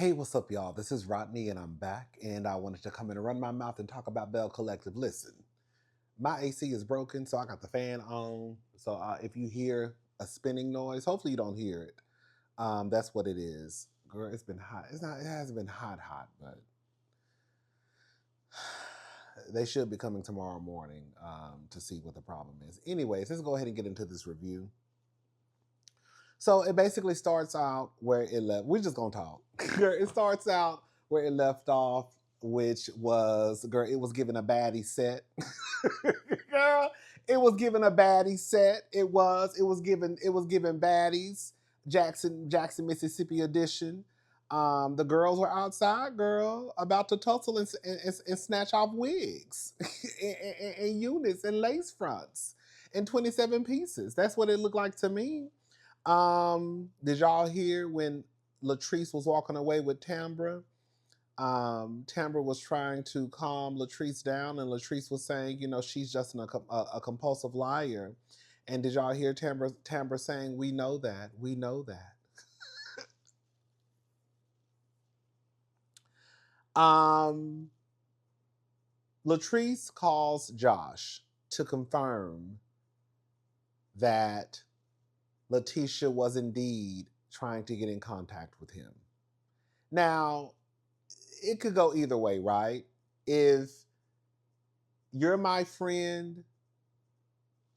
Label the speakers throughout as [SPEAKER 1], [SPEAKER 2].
[SPEAKER 1] Hey, what's up, y'all? This is Rodney, and I'm back. And I wanted to come in and run my mouth and talk about Belle Collective. Listen, my AC is broken, so I got the fan on. So if you hear a spinning noise, hopefully you don't hear it. That's what it is. Girl, it's been hot. It's not. It hasn't been hot, but they should be coming tomorrow morning to see what the problem is. Anyways, let's go ahead and get into this review. So it basically starts out where it left. We're just gonna talk. It starts out where it left off, which was, girl, it was given a baddie set. Girl, it was given a baddie set. It was given baddies. Jackson, Mississippi edition. The girls were outside, girl, about to tussle and snatch off wigs and units and lace fronts and 27 pieces. That's what it looked like to me. Did y'all hear when Latrice was walking away with Tambra? Tambra was trying to calm Latrice down, and Latrice was saying, you know, she's just a compulsive liar. And did y'all hear Tambra saying, "We know that, we know that." Latrice calls Josh to confirm that Letitia was indeed trying to get in contact with him. Now, it could go either way, right? If you're my friend,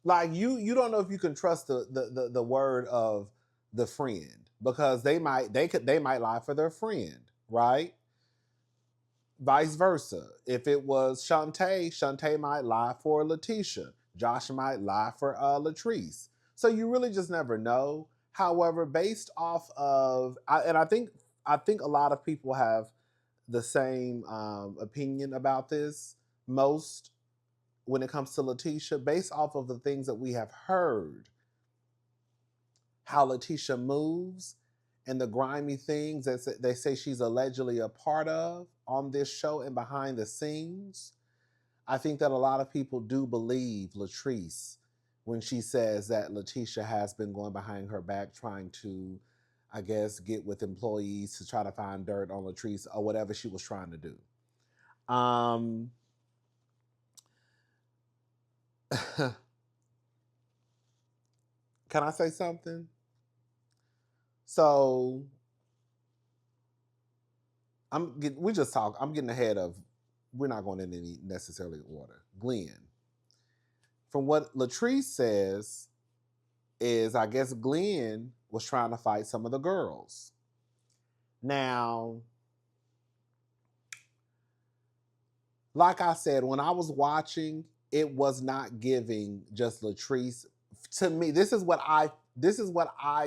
[SPEAKER 1] like you don't know if you can trust the word of the friend, because they might lie for their friend, right? Vice versa. If it was Shantae might lie for Letitia. Josh might lie for Latrice. So you really just never know. However, based off of, I think a lot of people have the same opinion about this. Most, when it comes to Letitia, based off of the things that we have heard, how Letitia moves and the grimy things that they say she's allegedly a part of on this show and behind the scenes, I think that a lot of people do believe Latrice when she says that Letitia has been going behind her back trying to, I guess, get with employees to try to find dirt on Latrice or whatever she was trying to do. Can I say something? So I'm getting ahead of, we're not going in any necessarily order. Glenn. From what Latrice says is, I guess Glenn was trying to fight some of the girls. Now, like I said, when I was watching, it was not giving just Latrice. To me, this is what I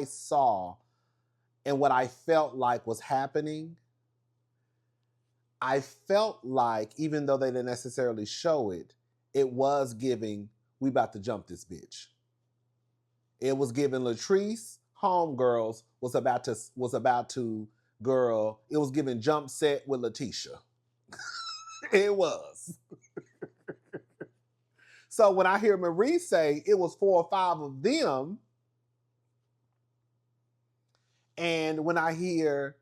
[SPEAKER 1] saw and what I felt like was happening. I felt like, even though they didn't necessarily show it, it was giving, we about to jump this bitch. It was giving Latrice, homegirls, was about to, girl, it was giving jump set with Letitia. It was. So when I hear Marie say it was 4 or 5 of them, and when I hear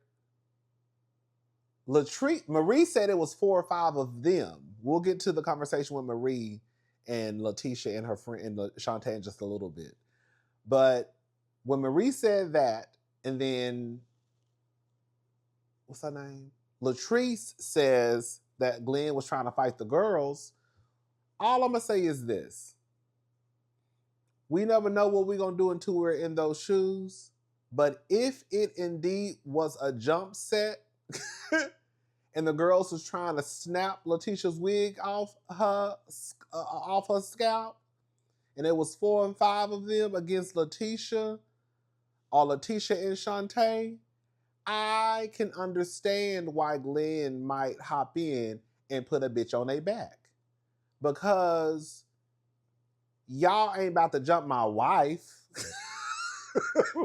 [SPEAKER 1] Latrice, Marie said it was 4 or 5 of them. We'll get to the conversation with Marie and Letitia and her friend and Shantae in just a little bit. But when Marie said that, and then what's her name? Latrice says that Glenn was trying to fight the girls. All I'm gonna say is this: we never know what we're gonna do until we're in those shoes. But if it indeed was a jump set, and the girls was trying to snap Letitia's wig off her scalp, and it was 4 and 5 of them against Letitia, or Letitia and Shantae, I can understand why Glenn might hop in and put a bitch on their back. Because y'all ain't about to jump my wife.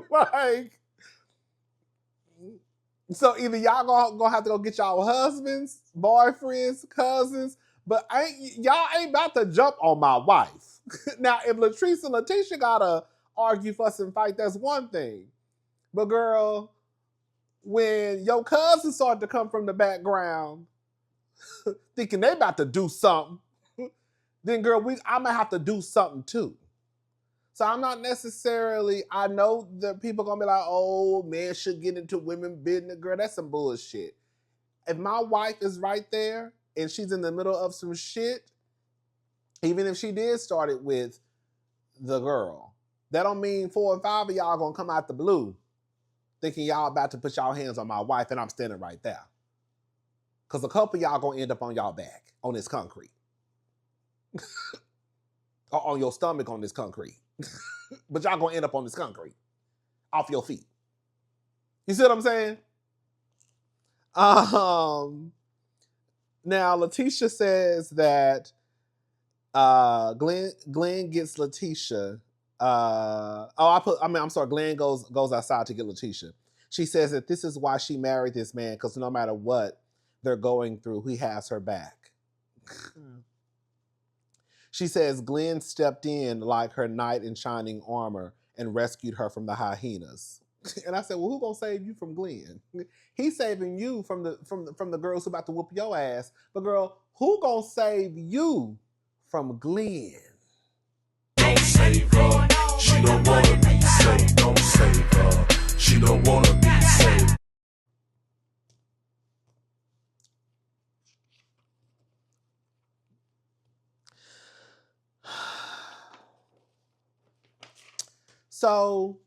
[SPEAKER 1] Like, so either y'all gonna have to go get y'all husbands, boyfriends, cousins, but y'all ain't about to jump on my wife. Now, if Latrice and Letitia gotta argue, fuss, and fight, that's one thing. But girl, when your cousins start to come from the background thinking they about to do something, then girl, I'm gonna have to do something too. So I'm not necessarily, I know that people gonna be like, oh, men should get into women business. Girl, that's some bullshit. If my wife is right there and she's in the middle of some shit, even if she did start it with the girl, that don't mean 4 and 5 of y'all gonna come out the blue thinking y'all about to put y'all hands on my wife and I'm standing right there. Because a couple of y'all gonna end up on y'all back on this concrete. Or on your stomach on this concrete. But y'all gonna end up on this concrete. Off your feet. You see what I'm saying? Now Letitia says that Glenn gets Letitia. I'm sorry, Glenn goes outside to get Letitia. She says that this is why she married this man, because no matter what they're going through, he has her back. She says Glenn stepped in like her knight in shining armor and rescued her from the hyenas. And I said, well, who gonna save you from Glenn? He's saving you from the girls who about to whoop your ass. But girl, who gonna save you from Glenn?
[SPEAKER 2] Don't save her. She don't wanna be saved. Don't save her. She don't wanna be saved.
[SPEAKER 1] So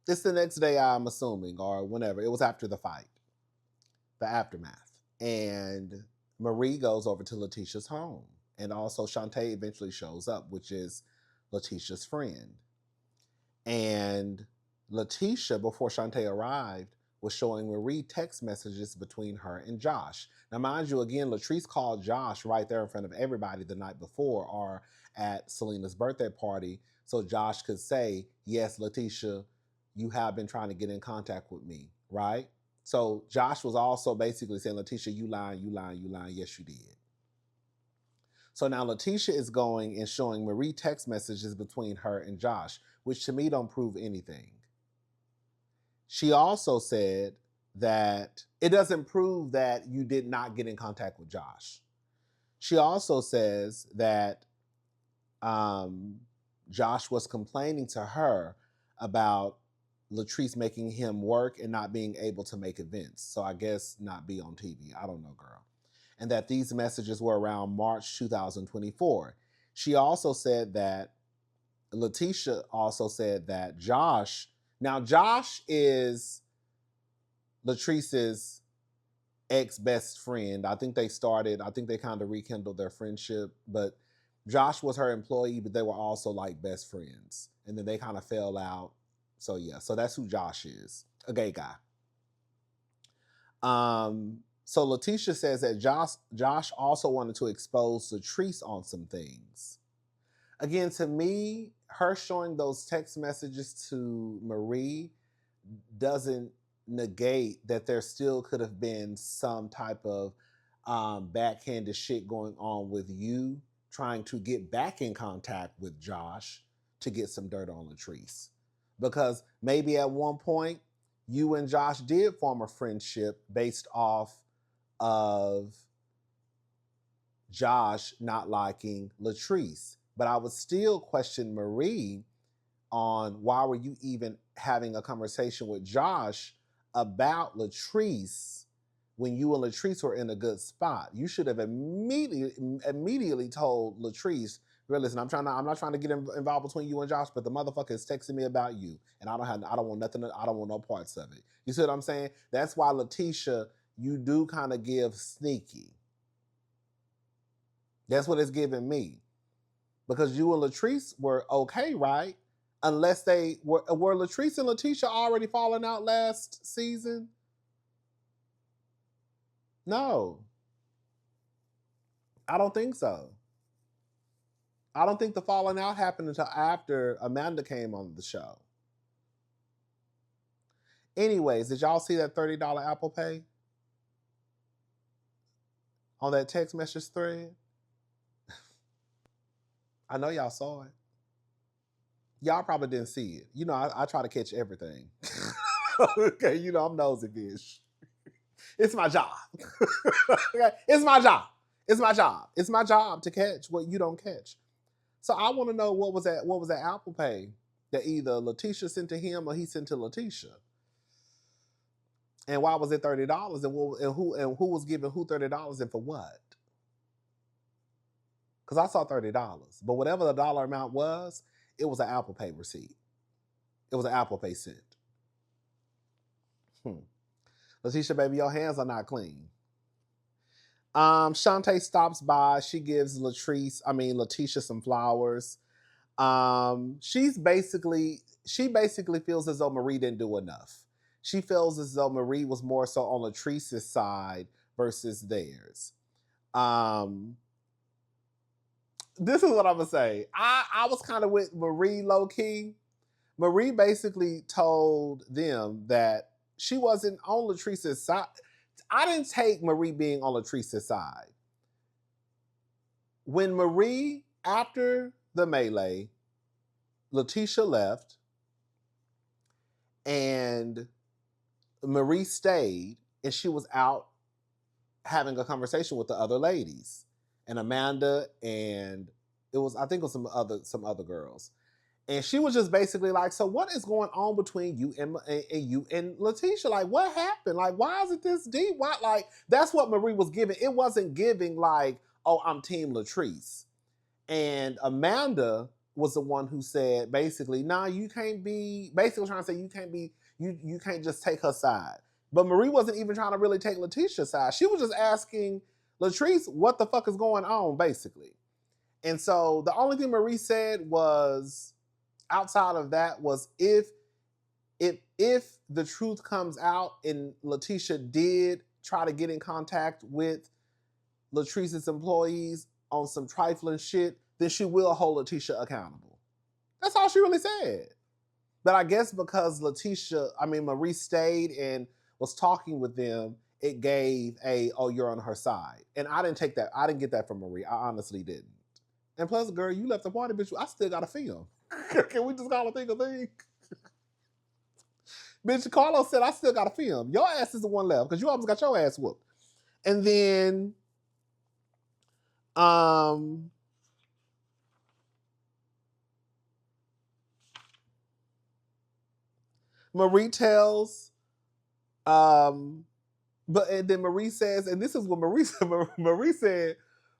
[SPEAKER 1] it's the next day, I'm assuming, or whenever. It was after the fight, the aftermath. And Marie goes over to Letitia's home. And also Shantae eventually shows up, which is Letitia's friend. And Letitia, before Shantae arrived, was showing Marie text messages between her and Josh. Now, mind you, again, Latrice called Josh right there in front of everybody the night before or at Selena's birthday party so Josh could say, yes, Letitia, you have been trying to get in contact with me, right? So Josh was also basically saying, Letitia, you lying, you lying, you lying. Yes, you did. So now Letitia is going and showing Marie text messages between her and Josh, which to me don't prove anything. She also said that it doesn't prove that you did not get in contact with Josh. She also says that Josh was complaining to her about Latrice making him work and not being able to make events. So I guess not be on TV. I don't know, girl. And that these messages were around March 2024. She also said that, Letitia also said that Josh is Latrice's ex-best friend. I think they kind of rekindled their friendship, but Josh was her employee, but they were also like best friends. And then they kind of fell out. So yeah, so that's who Josh is, a gay guy. So Letitia says that Josh also wanted to expose Latrice on some things. Again, to me, her showing those text messages to Marie doesn't negate that there still could have been some type of backhanded shit going on with you trying to get back in contact with Josh to get some dirt on Latrice. Because maybe at one point, you and Josh did form a friendship based off of Josh not liking Latrice. But I would still question Marie on why were you even having a conversation with Josh about Latrice when you and Latrice were in a good spot. You should have immediately told Latrice, girl, listen, I'm not trying to get involved between you and Josh, but the motherfucker is texting me about you, and I don't want no parts of it. You see what I'm saying? That's why Letitia, you do kind of give sneaky. That's what it's giving me. Because you and Latrice were okay, right? Unless they were Latrice and Letitia already falling out last season? No. I don't think so. I don't think the falling out happened until after Amanda came on the show. Anyways, did y'all see that $30 Apple Pay? On that text message thread? I know y'all saw it. Y'all probably didn't see it. You know, I try to catch everything. Okay, you know I'm nosy, bitch. It's my job. Okay? It's my job. It's my job. It's my job to catch what you don't catch. So I want to know what was that Apple Pay that either Letitia sent to him or he sent to Letitia. And why was it $30? And who was giving who $30 and for what? Because I saw $30. But whatever the dollar amount was, it was an Apple Pay receipt. It was an Apple Pay sent. Letitia, baby, your hands are not clean. Shantae stops by. She gives Letitia some flowers. She basically feels as though Marie didn't do enough. She feels as though Marie was more so on Latrice's side versus theirs. This is what I'm gonna say. I was kind of with Marie low key. Marie basically told them that she wasn't on Latrice's side. I didn't take Marie being on Latrice's side. When Marie, after the melee, Letitia left and Marie stayed, and she was out having a conversation with the other ladies and Amanda, and I think it was some other girls. And she was just basically like, so what is going on between you and Letitia? Like, what happened? Like, why is it this deep? Why? Like, that's what Marie was giving. It wasn't giving like, oh, I'm Team Latrice. And Amanda was the one who said basically, nah, you can't be, basically trying to say you can't just take her side. But Marie wasn't even trying to really take Letitia's side. She was just asking Latrice, what the fuck is going on, basically. And so the only thing Marie said was, outside of that, was if the truth comes out and Letitia did try to get in contact with Latrice's employees on some trifling shit, then she will hold Letitia accountable. That's all she really said. But I guess because Marie stayed and was talking with them, it gave oh, you're on her side. And I didn't take that. I didn't get that from Marie. I honestly didn't. And plus, girl, you left the party, bitch. I still got a film. Can we just call a thing a thing? Bitch, Carlos said I still got a film. Your ass is the one left because you almost got your ass whooped. And then, Marie tells, and then Marie says, and this is what Marie said.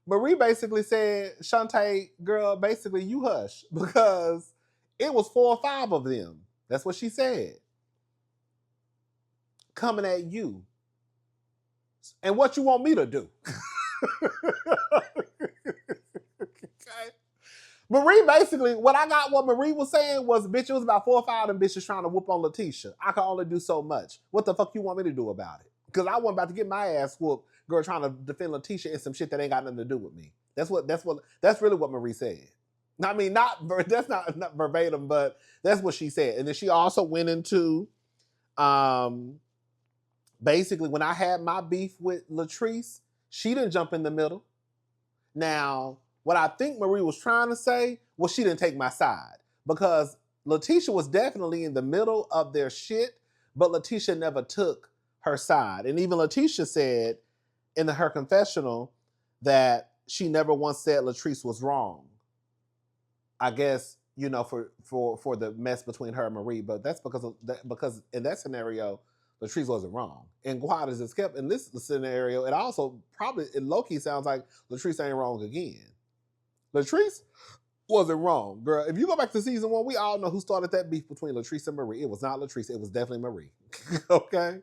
[SPEAKER 1] Marie basically said, Shantae, girl, basically you hush because it was 4 or 5 of them. That's what she said. Coming at you. And what you want me to do? Okay. Marie basically, what Marie was saying was, bitch, it was about 4 or 5 of them bitches trying to whoop on Letitia. I can only do so much. What the fuck you want me to do about it? Because I wasn't about to get my ass whooped, girl, trying to defend Letitia in some shit that ain't got nothing to do with me. That's really what Marie said. I mean, that's not verbatim, but that's what she said. And then she also went into, basically, when I had my beef with Latrice, she didn't jump in the middle. Now, what I think Marie was trying to say was she didn't take my side, because Letitia was definitely in the middle of their shit, but Letitia never took her side. And even Letitia said in her confessional that she never once said Latrice was wrong. I guess, for the mess between her and Marie, but that's because in that scenario, Latrice wasn't wrong. And quiet as it's kept in this scenario, it also probably, in low-key, sounds like Latrice ain't wrong again. Latrice wasn't wrong, girl. If you go back to season 1, we all know who started that beef between Latrice and Marie. It was not Latrice. It was definitely Marie. Okay?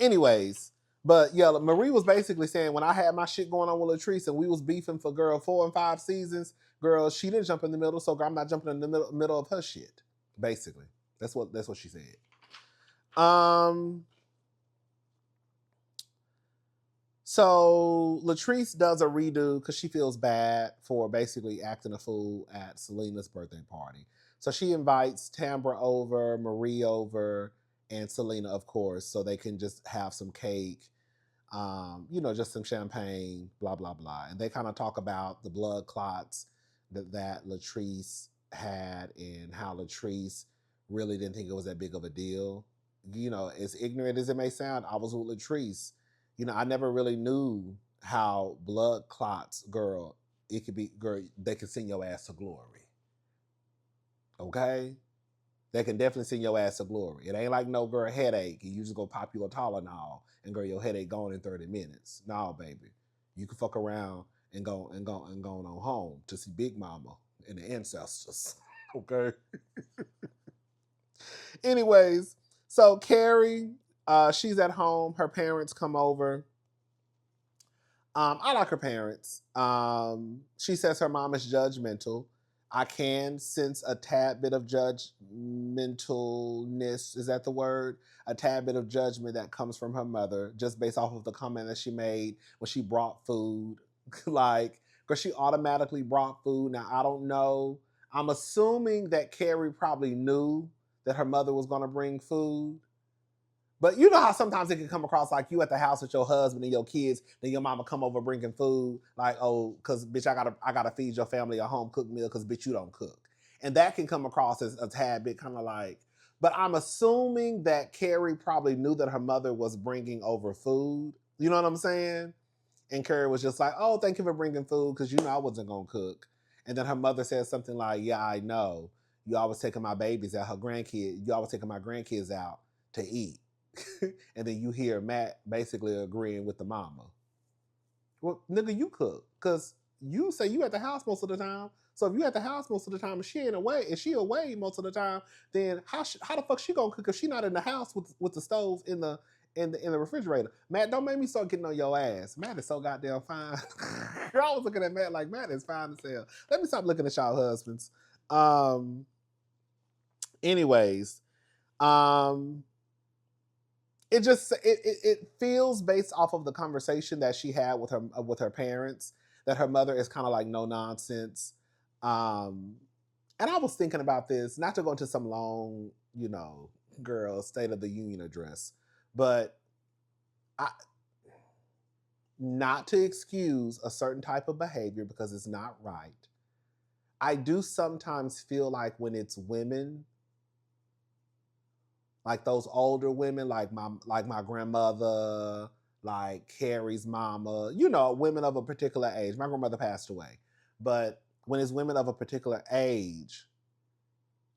[SPEAKER 1] Anyways, but yeah, Marie was basically saying, when I had my shit going on with Latrice and we was beefing for, girl, 4 and 5 seasons, girl, she didn't jump in the middle, so girl, I'm not jumping in the middle of her shit. Basically. That's what she said. So Latrice does a redo because she feels bad for basically acting a fool at Selena's birthday party. So she invites Tambra over, Marie over, and Selena, of course, so they can just have some cake, just some champagne, blah, blah, blah. And they kind of talk about the blood clots that Latrice had and how Latrice really didn't think it was that big of a deal. You know, as ignorant as it may sound, I was with Latrice. You know, I never really knew how blood clots, girl, it could be, girl, they can send your ass to glory. Okay? They can definitely send your ass to glory. It ain't like no girl headache. You just go pop you a Tylenol and girl, your headache gone in 30 minutes. No, baby. You can fuck around and go on home to see Big Mama and the ancestors. Okay. Anyways, so Carrie, she's at home. Her parents come over. I like her parents. She says her mom is judgmental. I can sense a tad bit of judgmentalness. Is that the word? A tad bit of judgment that comes from her mother, just based off of the comment that she made when she brought food. Like, because she automatically brought food. Now, I don't know. I'm assuming that Carrie probably knew that her mother was going to bring food. But you know how sometimes it can come across like you at the house with your husband and your kids, then your mama come over bringing food, like, oh, cause bitch, I gotta feed your family a home cooked meal, cause bitch, you don't cook, and that can come across as a tad bit kind of like. But I'm assuming that Carrie probably knew that her mother was bringing over food. You know what I'm saying? And Carrie was just like, oh, thank you for bringing food, cause you know I wasn't gonna cook. And then her mother said something like, yeah, I know. You always taking my babies out, you always taking my grandkids out to eat. And then you hear Matt basically agreeing with the mama. Well, nigga, you cook. Because you say you at the house most of the time. So if you at the house most of the time and she ain't away, and she away most of the time, then how the fuck she gonna cook if she not in the house with the stove in the refrigerator? Matt, don't make me start getting on your ass. Matt is so goddamn fine. I was looking at Matt like, Matt is fine as hell. Let me stop looking at y'all husbands. Anyways, it feels based off of the conversation that she had with her parents that her mother is kind of like no nonsense. And I was thinking about this, not to go into some long, girl State of the Union address, but not to excuse a certain type of behavior because it's not right. I do sometimes feel like when it's women, like those older women, like my grandmother, like Carrie's mama, women of a particular age. My grandmother passed away. But when it's women of a particular age,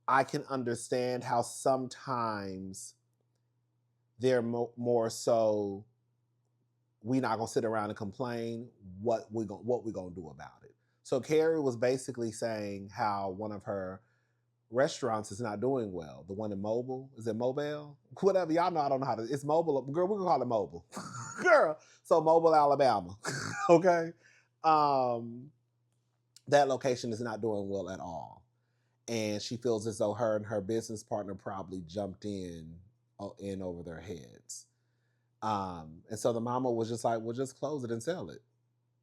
[SPEAKER 1] I can understand how sometimes they're more so, we not gonna sit around and complain. What we gonna do about it? So Carrie was basically saying how one of her restaurants is not doing well. The one in Mobile, is it Mobile? Whatever, y'all know. I don't know how to. It's Mobile, girl. We're gonna call it Mobile, girl. So Mobile, Alabama. Okay, that location is not doing well at all, and she feels as though her and her business partner probably jumped in over their heads. And so the mama was just like, "Well, just close it and sell it."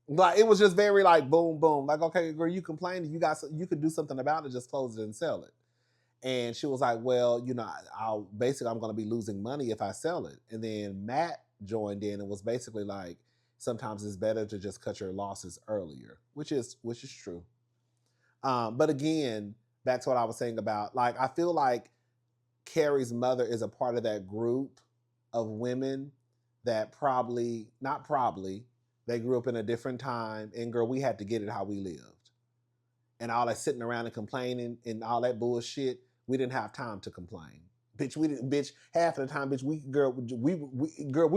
[SPEAKER 1] Like, it was just very like boom, boom. Like, okay, girl, you complained. You could do something about it. Just close it and sell it. And she was like, well, I'm going to be losing money if I sell it. And then Matt joined in and was basically like, sometimes it's better to just cut your losses earlier, which is true. But again, back to what I was saying about, like, I feel like Carrie's mother is a part of that group of women that they grew up in a different time, and girl, we had to get it how we lived. And all that sitting around and complaining and all that bullshit, we didn't have time to complain. Bitch, half of the time, bitch, we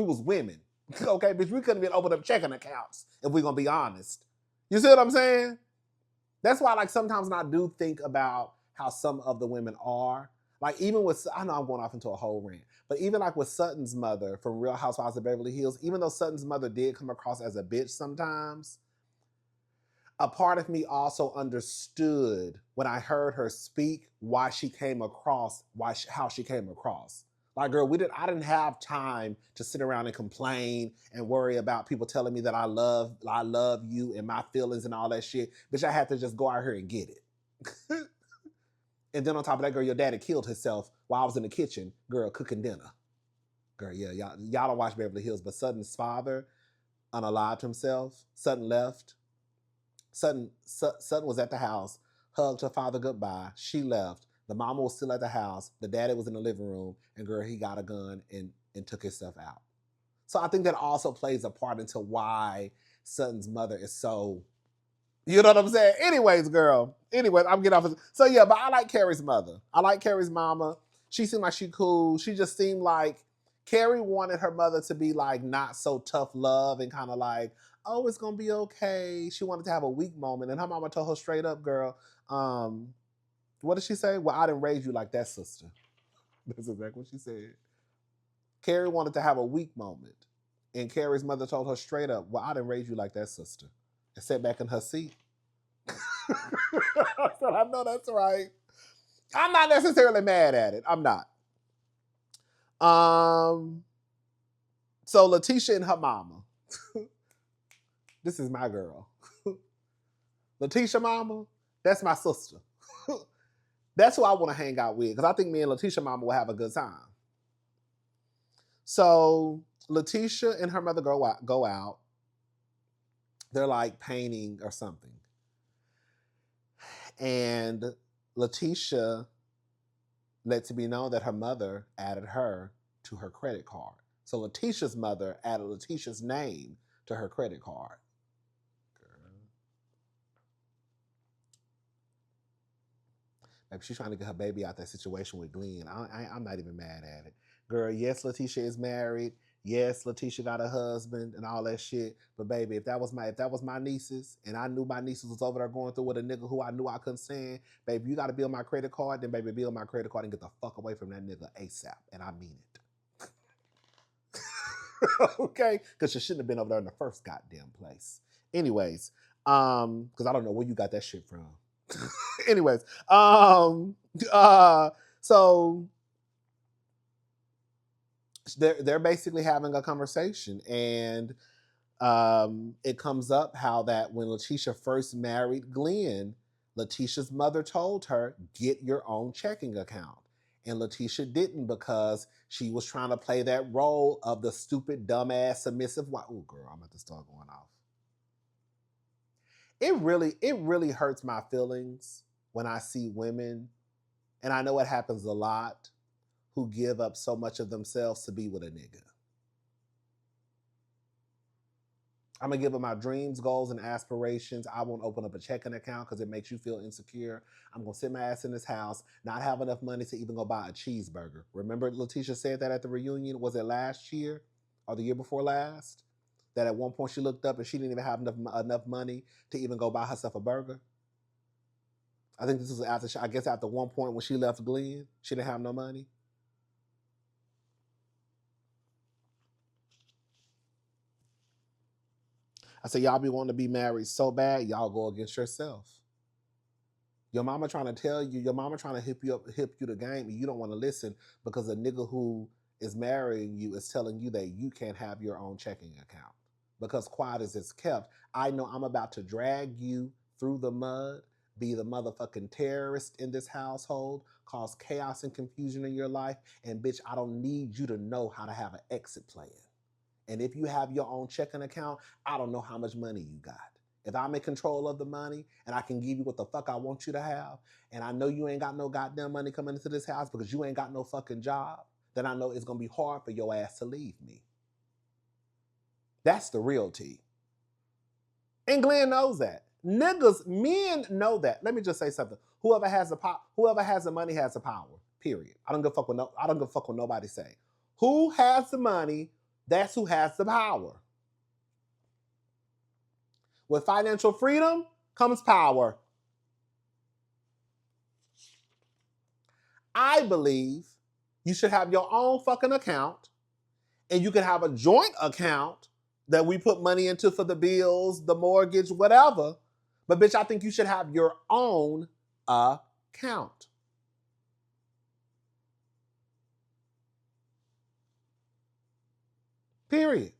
[SPEAKER 1] was women. Okay, bitch, we couldn't even open up checking accounts if we're gonna be honest. You see what I'm saying? That's why, like, sometimes I do think about how some of the women are. Like, even with, I know I'm going off into a whole rant, but even like with Sutton's mother from Real Housewives of Beverly Hills, even though Sutton's mother did come across as a bitch sometimes, a part of me also understood when I heard her speak how she came across. Like, girl, I didn't have time to sit around and complain and worry about people telling me that I love you and my feelings and all that shit. Bitch, I had to just go out here and get it. And then on top of that, girl, your daddy killed himself while I was in the kitchen, girl, cooking dinner. Girl, yeah, y'all don't watch Beverly Hills, but Sutton's father unalived himself. Sutton left. Sutton was at the house, hugged her father goodbye. She left. The mama was still at the house. The daddy was in the living room, and girl, he got a gun and took his stuff out. So I think that also plays a part into why Sutton's mother is so, you know what I'm saying? Anyways, girl. Anyways, I'm getting off of, so yeah, but I like Carrie's mother. I like Carrie's mama. She seemed like she cool. She just seemed like Carrie wanted her mother to be like not so tough love and kind of like, oh, it's gonna be okay. She wanted to have a weak moment, and her mama told her straight up, girl, what did she say? Well, I didn't raise you like that, sister. That's exactly what she said. Carrie wanted to have a weak moment. And Carrie's mother told her straight up, well, I didn't raise you like that, sister. And sat back in her seat. I said, I know that's right. I'm not necessarily mad at it. I'm not. So Letitia and her mama. This is my girl. Letitia mama, that's my sister. That's who I want to hang out with, because I think me and Letitia mama will have a good time. So Letitia and her mother go out. They're like painting or something. And Letitia lets it be known that her mother added her to her credit card. So Letitia's mother added Letitia's name to her credit card. Maybe she's trying to get her baby out that situation with Glenn. I'm not even mad at it. Girl, yes, Letitia is married. Yes, Letitia got a husband and all that shit. But baby, if that was my nieces, and I knew my nieces was over there going through with a nigga who I knew I couldn't stand, baby, you got to be on my credit card, then baby, be on my credit card and get the fuck away from that nigga ASAP. And I mean it. Okay? Because you shouldn't have been over there in the first goddamn place. Anyways, because I don't know where you got that shit from. Anyways, so they're basically having a conversation, and it comes up how that when Letitia first married Glenn, Letitia's mother told her, get your own checking account. And Letitia didn't, because she was trying to play that role of the stupid, dumbass, submissive wife. Oh, girl, I'm about to start going off. It really hurts my feelings when I see women, and I know it happens a lot, who give up so much of themselves to be with a nigga. I'm gonna give them my dreams, goals, and aspirations. I won't open up a checking account because it makes you feel insecure. I'm gonna sit my ass in this house, not have enough money to even go buy a cheeseburger. Remember Letitia said that at the reunion? Was it last year or the year before last? That at one point she looked up and she didn't even have enough money to even go buy herself a burger. I think this was after one point when she left Glenn, she didn't have no money. I said, y'all be wanting to be married so bad, y'all go against yourself. Your mama trying to tell you, your mama trying to hip you the game, and you don't want to listen because a nigga who is marrying you is telling you that you can't have your own checking account. Because quiet as it's kept, I know I'm about to drag you through the mud, be the motherfucking terrorist in this household, cause chaos and confusion in your life, and bitch, I don't need you to know how to have an exit plan. And if you have your own checking account, I don't know how much money you got. If I'm in control of the money and I can give you what the fuck I want you to have, and I know you ain't got no goddamn money coming into this house because you ain't got no fucking job, then I know it's gonna be hard for your ass to leave me. That's the real tea. And Glenn knows that. Niggas, men know that. Let me just say something. Whoever has the money has the power. Period. I don't give a fuck what nobody say. Who has the money? That's who has the power. With financial freedom comes power. I believe you should have your own fucking account, and you can have a joint account that we put money into for the bills, the mortgage, whatever. But bitch, I think you should have your own account. Period.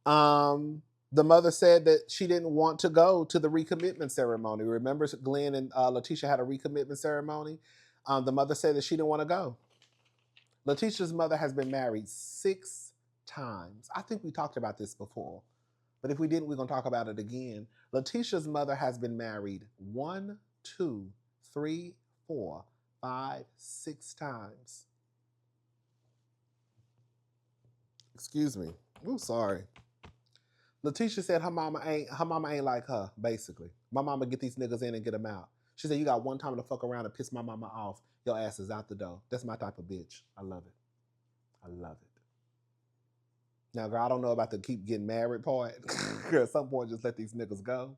[SPEAKER 1] The mother said that she didn't want to go to the recommitment ceremony. Remember, Glenn and Letitia had a recommitment ceremony. The mother said that she didn't want to go. Letitia's mother has been married 6 times. I think we talked about this before. But if we didn't, we're going to talk about it again. Letitia's mother has been married 1, 2, 3, 4, 5, 6 times. Excuse me. Ooh, sorry. Letitia said her mama ain't like her, basically. My mama get these niggas in and get them out. She said, you got one time to fuck around and piss my mama off. Your ass is out the door. That's my type of bitch. I love it. I love it. Now, girl, I don't know about the keep getting married part. At some point, just let these niggas go.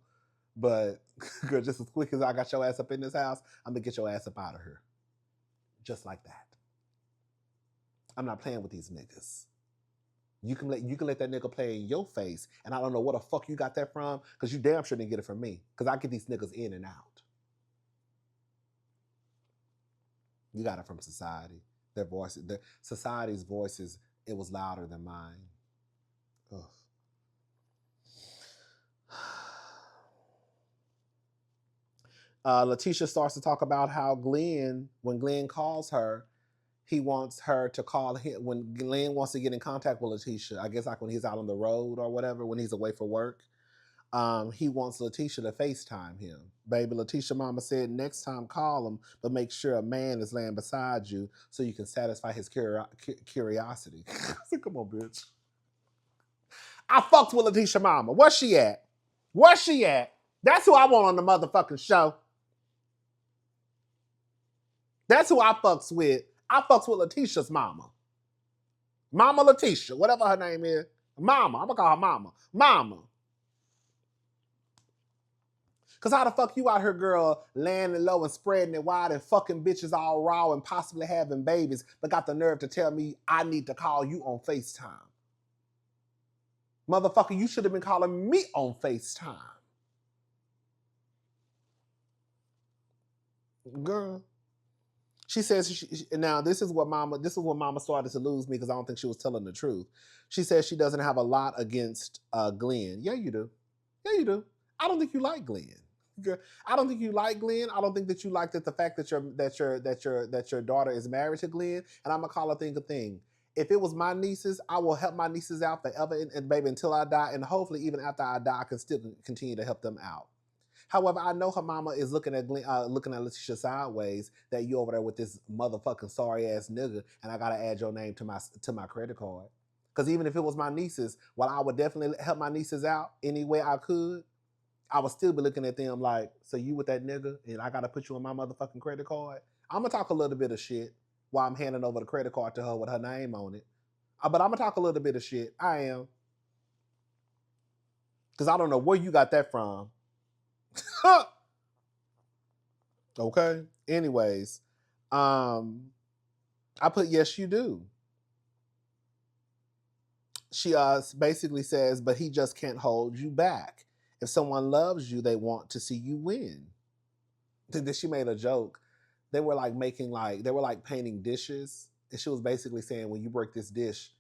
[SPEAKER 1] But, girl, just as quick as I got your ass up in this house, I'm going to get your ass up out of here. Just like that. I'm not playing with these niggas. You can let that nigga play in your face, and I don't know where the fuck you got that from, because you damn sure didn't get it from me, because I get these niggas in and out. You got it from society. Their voices, society's voices, it was louder than mine. Ugh. Letitia starts to talk about how when Glenn calls her, he wants her to call him. When Glenn wants to get in contact with Letitia, I guess like when he's out on the road or whatever, when he's away for work, he wants Letitia to FaceTime him. Baby, Letitia mama said, next time call him, but make sure a man is laying beside you so you can satisfy his curiosity. I said, come on, bitch. I fucked with Letitia mama. Where's she at? Where's she at? That's who I want on the motherfucking show. That's who I fucks with. I fucks with Letitia's mama. Mama Letitia, whatever her name is. Mama. I'm going to call her Mama. Mama. Because how the fuck you out here, girl, landing low and spreading it wide and fucking bitches all raw and possibly having babies, but got the nerve to tell me I need to call you on FaceTime? Motherfucker, you should have been calling me on FaceTime. Girl. She says, now this is what Mama started to lose me because I don't think she was telling the truth. She says she doesn't have a lot against Glenn. Yeah, you do. Yeah, you do. I don't think you like Glenn. I don't think you like Glenn. I don't think that you like the fact that your daughter is married to Glenn. And I'm gonna call a thing a thing. If it was my nieces, I will help my nieces out forever and baby until I die, and hopefully even after I die, I can still continue to help them out. However, I know her mama is looking at Letitia sideways that you over there with this motherfucking sorry ass nigga, and I gotta add your name to my credit card. Because even if it was my nieces, while I would definitely help my nieces out any way I could, I would still be looking at them like, so you with that nigga, and I gotta put you on my motherfucking credit card. I'm gonna talk a little bit of shit while I'm handing over the credit card to her with her name on it. But I'm gonna talk a little bit of shit. I am. Because I don't know where you got that from. Okay. Anyways, I put yes, you do. She basically says, but he just can't hold you back. If someone loves you, they want to see you win. Then she made a joke. They were like painting dishes, and she was basically saying, when you break this dish,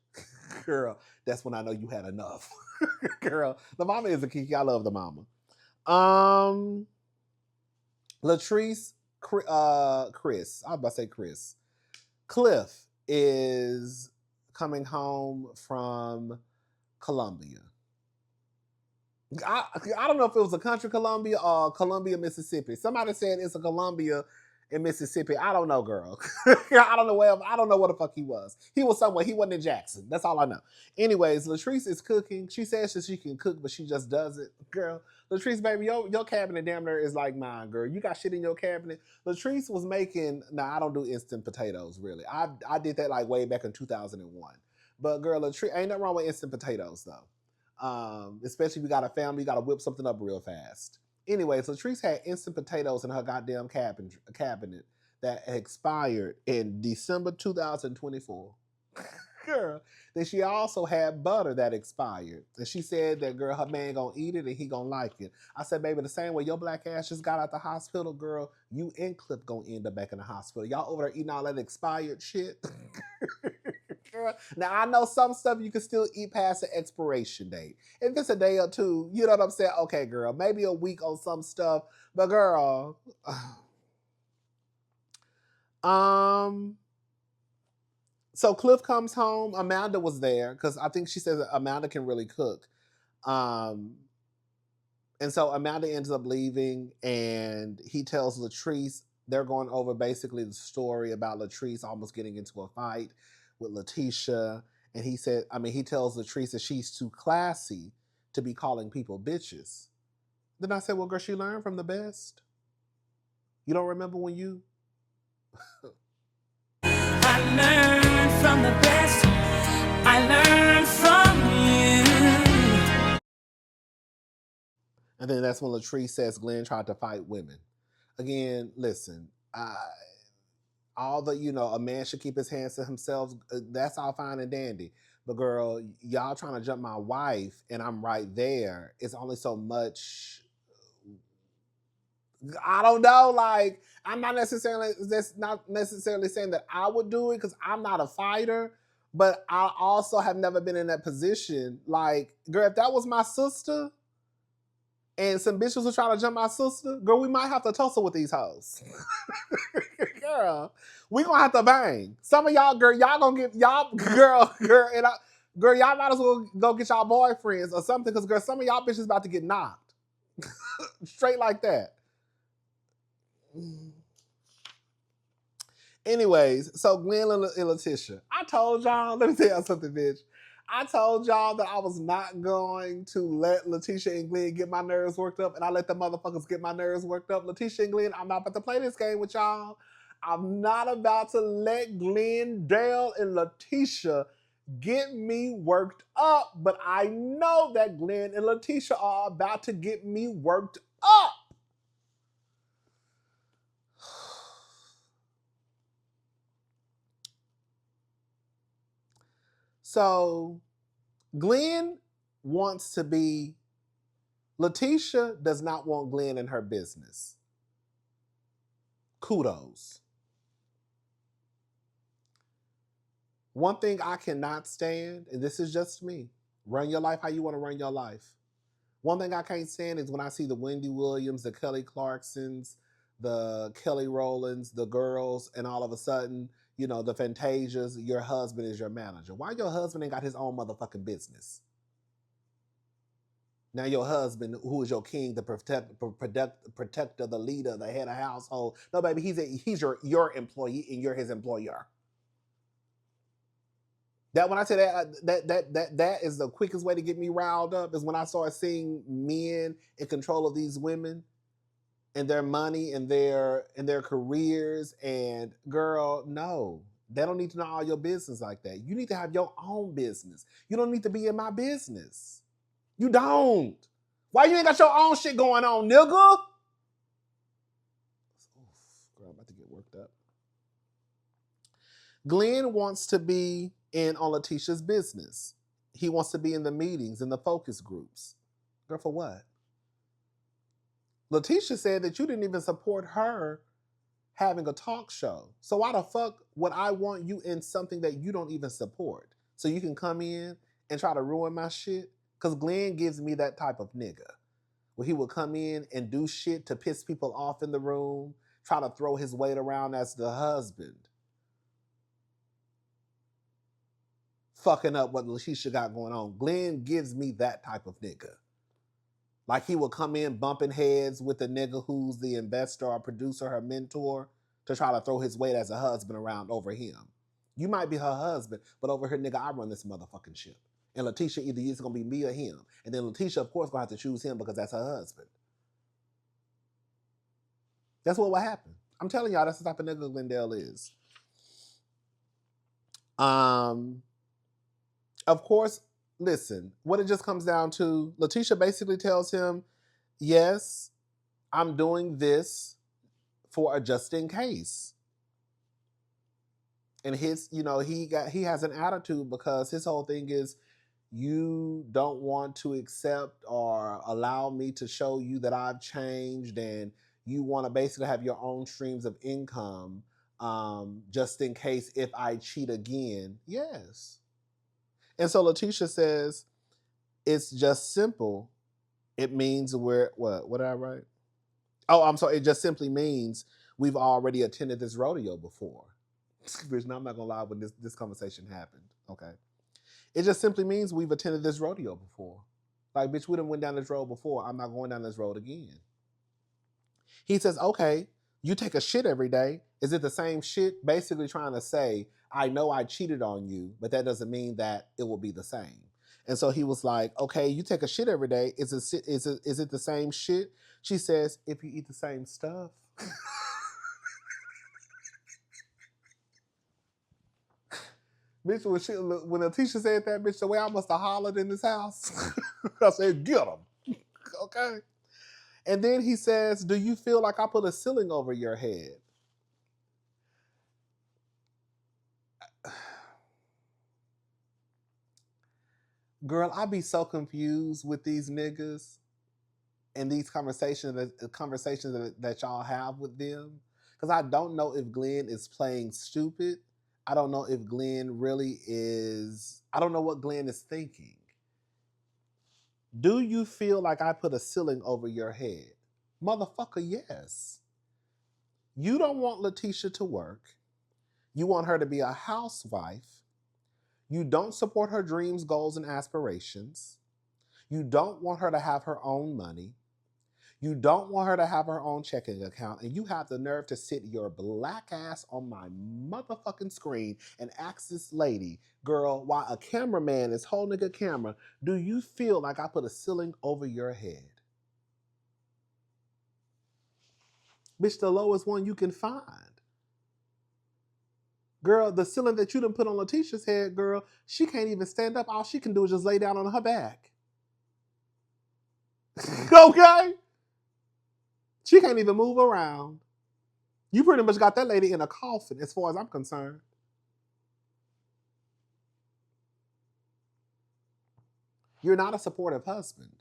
[SPEAKER 1] girl, that's when I know you had enough. Girl, the mama is a kiki. I love the mama. Latrice, Chris, I was about to say Chris. Cliff is coming home from Columbia. I don't know if it was a country Columbia or Columbia, Mississippi. Somebody said it's a Columbia in Mississippi. I don't know, girl. I don't know where the fuck he was. He was somewhere. He wasn't in Jackson. That's all I know. Anyways, Latrice is cooking. She says that she can cook, but she just doesn't. Girl, Latrice, baby, your cabinet damn near is like mine, girl. You got shit in your cabinet. Latrice was making, I don't do instant potatoes, really. I did that like way back in 2001. But girl, Latrice, ain't nothing wrong with instant potatoes, though. Especially if you got a family, you got to whip something up real fast. Anyways, Latrice had instant potatoes in her goddamn cabinet that expired in December 2024. Girl, then she also had butter that expired. And she said that, girl, her man gonna eat it and he gonna like it. I said, baby, the same way your black ass just got out the hospital, girl, you and Clip gonna end up back in the hospital. Y'all over there eating all that expired shit. Now, I know some stuff you can still eat past the expiration date. If it's a day or two, you know what I'm saying? Okay, girl, maybe a week on some stuff. But, girl, so Cliff comes home. Amanda was there because I think she says that Amanda can really cook. Um, and so Amanda ends up leaving, and he tells Latrice, they're going over basically the story about Latrice almost getting into a fight with Letitia. And he tells Latrice that she's too classy to be calling people bitches. Then I said, well, girl, she learned from the best. You don't remember when you...
[SPEAKER 2] I learned from the best. I learned from you.
[SPEAKER 1] And then that's when Latrice says Glenn tried to fight women. Again, listen, a man should keep his hands to himself. That's all fine and dandy. But girl, y'all trying to jump my wife and I'm right there. It's only so much. I don't know. Like, that's not necessarily saying that I would do it because I'm not a fighter. But I also have never been in that position. Like, girl, if that was my sister and some bitches were trying to jump my sister, girl, we might have to tussle with these hoes. Girl, we gonna have to bang. Some of y'all, girl, y'all gonna get y'all, girl, y'all might as well go get y'all boyfriends or something, because girl, some of y'all bitches about to get knocked. Straight like that. Anyways, so Glenn and Letitia, I told y'all, let me tell y'all something, bitch. I told y'all that I was not going to let Letitia and Glenn get my nerves worked up, and I let the motherfuckers get my nerves worked up. Letitia and Glenn, I'm not about to play this game with y'all. I'm not about to let Glenn, Dale, and Letitia get me worked up, but I know that Glenn and Letitia are about to get me worked up. So Glenn wants to be... Letitia does not want Glenn in her business. Kudos. One thing I cannot stand, and this is just me, run your life how you want to run your life. One thing I can't stand is when I see the Wendy Williams, the Kelly Clarksons, the Kelly Rowlands, the girls, and all of a sudden, the Fantasias, your husband is your manager. Why your husband ain't got his own motherfucking business? Now your husband, who is your king, the protector, the leader, the head of household. No, baby, he's your employee and you're his employer. That when I say that is the quickest way to get me riled up, is when I start seeing men in control of these women and their money and their careers. And girl, no, they don't need to know all your business like that. You need to have your own business. You don't need to be in my business. You don't. Why you ain't got your own shit going on, nigga? Girl, I'm about to get worked up. Glenn wants to be in on Letitia's business. He wants to be in the meetings, in the focus groups. Girl, for what? Letitia said that you didn't even support her having a talk show. So why the fuck would I want you in something that you don't even support? So you can come in and try to ruin my shit? Because Glenn gives me that type of nigga, where he would come in and do shit to piss people off in the room, try to throw his weight around as the husband, fucking up what Letitia got going on. Glenn gives me that type of nigga. Like he would come in bumping heads with the nigga who's the investor or producer, her mentor, to try to throw his weight as a husband around over him. You might be her husband, but over here, nigga, I run this motherfucking ship. And Letitia, either it's going to be me or him. And then Letitia, of course, going to have to choose him because that's her husband. That's what will happen. I'm telling y'all, that's the type of nigga Glendale is. Of course, listen, what it just comes down to, Letitia basically tells him, yes, I'm doing this for a just in case. And his, he has an attitude because his whole thing is, you don't want to accept or allow me to show you that I've changed, and you want to basically have your own streams of income, just in case if I cheat again. Yes. And so Letitia says, it's just simple. It means what did I write? Oh, I'm sorry. It just simply means we've already attended this rodeo before. Which now I'm not going to lie, when this conversation happened. Okay. It just simply means we've attended this rodeo before. Like, bitch, we done went down this road before. I'm not going down this road again. He says, okay, you take a shit every day. Is it the same shit? Basically trying to say, I know I cheated on you, but that doesn't mean that it will be the same. And so he was like, okay, you take a shit every day. Is it the same shit? She says, if you eat the same stuff. Bitch, when Letitia said that, bitch, the way I must have hollered in this house. I said, get him. Okay. And then he says, do you feel like I put a ceiling over your head? Girl, I be so confused with these niggas and these conversations that y'all have with them. Because I don't know if Glenn is playing stupid. I don't know if Glenn really is. I don't know what Glenn is thinking. Do you feel like I put a ceiling over your head? Motherfucker, yes. You don't want Letitia to work. You want her to be a housewife. You don't support her dreams, goals, and aspirations. You don't want her to have her own money. You don't want her to have her own checking account. And you have the nerve to sit your black ass on my motherfucking screen and ask this lady, girl, while a cameraman is holding a camera, do you feel like I put a ceiling over your head? Bitch, the lowest one you can find. Girl, the ceiling that you done put on Letitia's head, girl, she can't even stand up. All she can do is just lay down on her back. Okay? She can't even move around. You pretty much got that lady in a coffin as far as I'm concerned. You're not a supportive husband.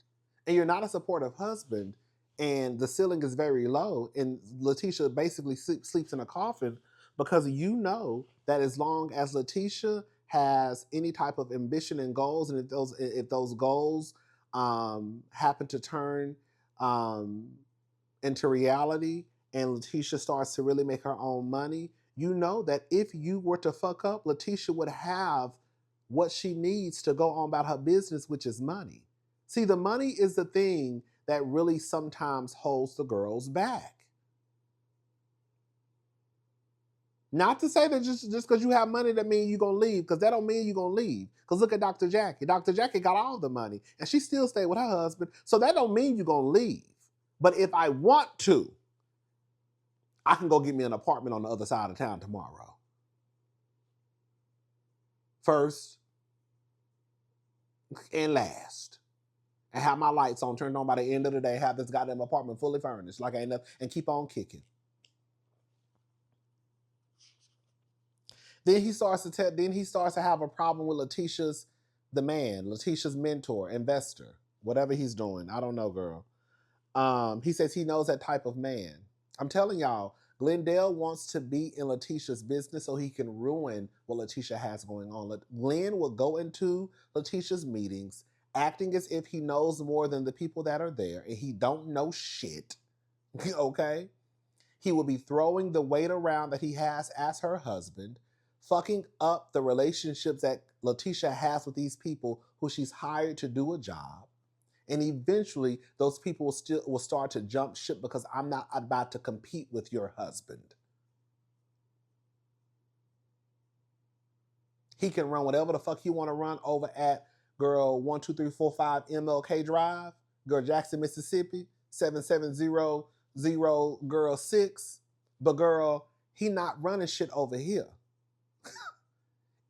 [SPEAKER 1] And you're not a supportive husband, and the ceiling is very low, and Letitia basically sleeps in a coffin because you know that as long as Letitia has any type of ambition and goals, and if those goals happen to turn into reality, and Letitia starts to really make her own money, you know that if you were to fuck up, Letitia would have what she needs to go on about her business, which is money. See, the money is the thing that really sometimes holds the girls back. Not to say that just because you have money that means you're going to leave, because that don't mean you're going to leave. Because look at Dr. Jackie. Dr. Jackie got all the money, and she still stayed with her husband. So that don't mean you're going to leave. But if I want to, I can go get me an apartment on the other side of town tomorrow. First and last. And have my lights on, turned on by the end of the day, have this goddamn apartment fully furnished, like I ain't enough, and keep on kicking. Then he starts to have a problem with Letitia's mentor, investor, whatever he's doing. I don't know, girl. He says he knows that type of man. I'm telling y'all, Glendale wants to be in Letitia's business so he can ruin what Letitia has going on. Glenn will go into Letitia's meetings acting as if he knows more than the people that are there, and he don't know shit. Okay? He will be throwing the weight around that he has as her husband, fucking up the relationships that Letitia has with these people who she's hired to do a job. And eventually, those people will start to jump ship because I'm not about to compete with your husband. He can run whatever the fuck he want to run over at, girl, 12345 MLK Drive, girl, Jackson, Mississippi, 77000, girl, 6. But girl, he not running shit over here.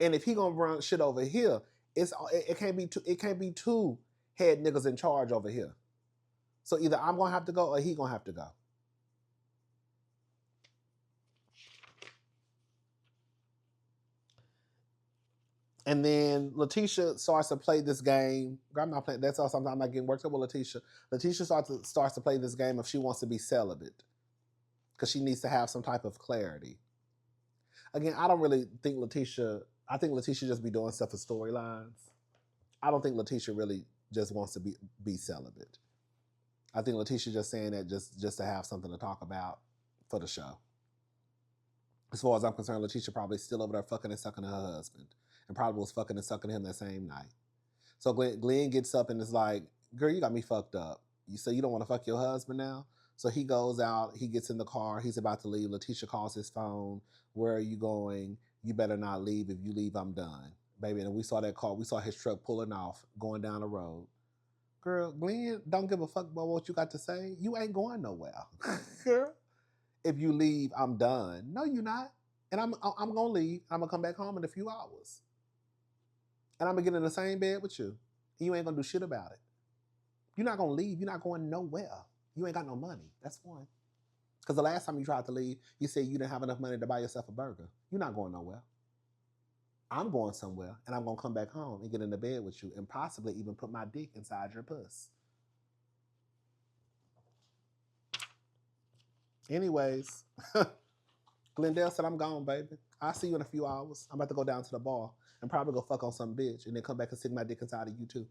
[SPEAKER 1] And if he gonna run shit over here, it can't be two head niggas in charge over here. So either I'm gonna have to go or he gonna have to go. And then Letitia starts to play this game. I'm not playing. That's all. Sometimes I'm not getting worked up with Letitia. Letitia starts to play this game if she wants to be celibate, because she needs to have some type of clarity. Again, I don't really think Letitia. I think Letitia just be doing stuff for storylines. I don't think Letitia really just wants to be celibate. I think Letitia just saying that just to have something to talk about for the show. As far as I'm concerned, Letitia probably still over there fucking and sucking her husband, and probably was fucking and sucking him that same night. So Glenn gets up and is like, Girl, you got me fucked up. You say you don't want to fuck your husband now? So he goes out, he gets in the car, he's about to leave. Letitia calls his phone. Where are you going? You better not leave. If you leave, I'm done. Baby, and we saw that car, we saw his truck pulling off, going down the road. Girl, Glenn, don't give a fuck about what you got to say. You ain't going nowhere. Girl, if you leave, I'm done. No, you're not. And I'm gonna leave. I'm gonna come back home in a few hours. And I'm gonna get in the same bed with you. And you ain't gonna do shit about it. You're not gonna leave. You're not going nowhere. You ain't got no money. That's one. Because the last time you tried to leave, you said you didn't have enough money to buy yourself a burger. You're not going nowhere. I'm going somewhere, and I'm gonna come back home and get in the bed with you, and possibly even put my dick inside your puss. Anyways, Glendale said, I'm gone, baby. I'll see you in a few hours. I'm about to go down to the bar and probably go fuck on some bitch and then come back and stick my dick inside of you too.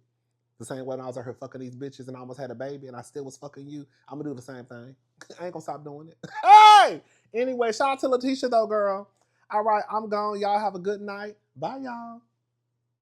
[SPEAKER 1] The same way when I was out here fucking these bitches and I almost had a baby and I still was fucking you, I'm gonna do the same thing. I ain't gonna stop doing it. Hey! Anyway, shout out to Letitia though, girl. All right, I'm gone. Y'all have a good night. Bye, y'all.